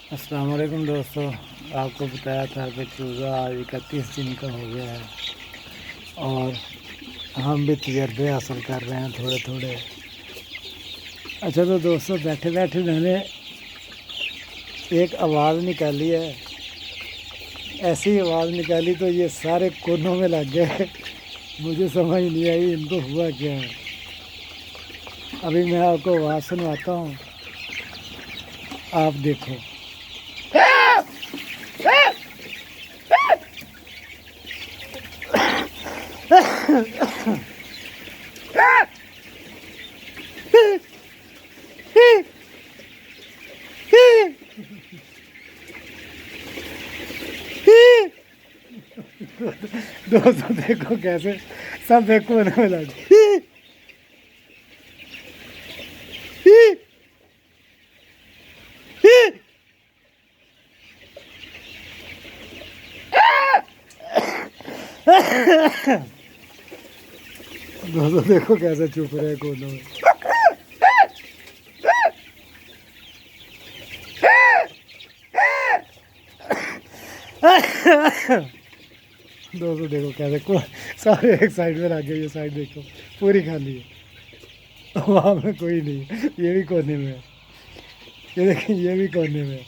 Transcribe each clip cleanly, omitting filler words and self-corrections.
अस्सलाम वालेकुम दोस्तों। आपको बताया था कि चूज़ा आज 31 दिन का हो गया है और हम भी तजर्बे हासिल कर रहे हैं थोड़े थोड़े। अच्छा तो दोस्तों, बैठे बैठे मैंने एक आवाज़ निकाली है। ऐसी आवाज़ निकाली तो ये सारे कोनों में लग गए। मुझे समझ नहीं आई इनको हुआ क्या है। अभी मैं आपको आवाज़ सुनवाता हूँ, आप देखो। दोस्तों देखो कैसे सब एक कोने में लग गए। दोस्तों देखो कैसे चुप रहे कोनों में। दोस्तों देखो कैसे सारे एक साइड में लग गए। ये साइड देखो पूरी खाली है, वहाँ में कोई नहीं है। ये भी कोने में है, ये देखिए ये भी कोने में है,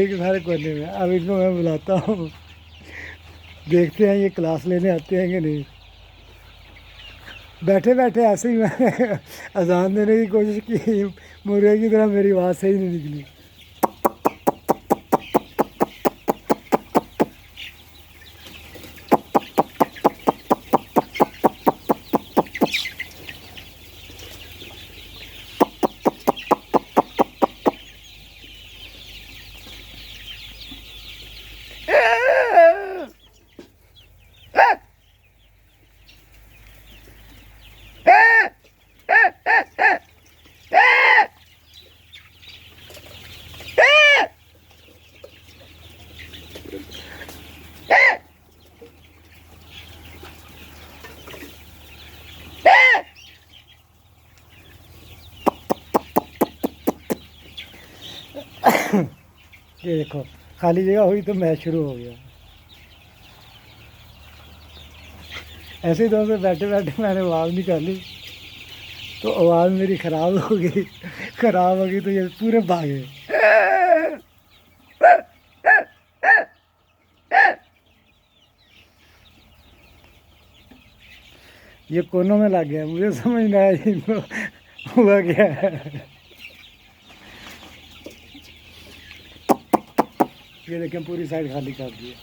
एक सारे कोने में है। अब इनको मैं बुलाता हूँ, देखते हैं ये क्लास लेने आते हैं कि नहीं। बैठे बैठे ऐसे ही मैंने अजान देने की कोशिश की, मुर्गे की तरह मेरी आवाज़ सही नहीं निकली। ये देखो खाली जगह हुई तो मैच शुरू हो गया। ऐसे ही दोस्तों बैठे बैठे मैंने आवाज़ निकाली तो आवाज़ मेरी ख़राब हो गई। ख़राब हो गई तो ये पूरे भागे। ये कोनों में लग गया, मुझे समझ नहीं आया इनको हुआ क्या है। ये देखें पूरी साइड खाली कर दी है।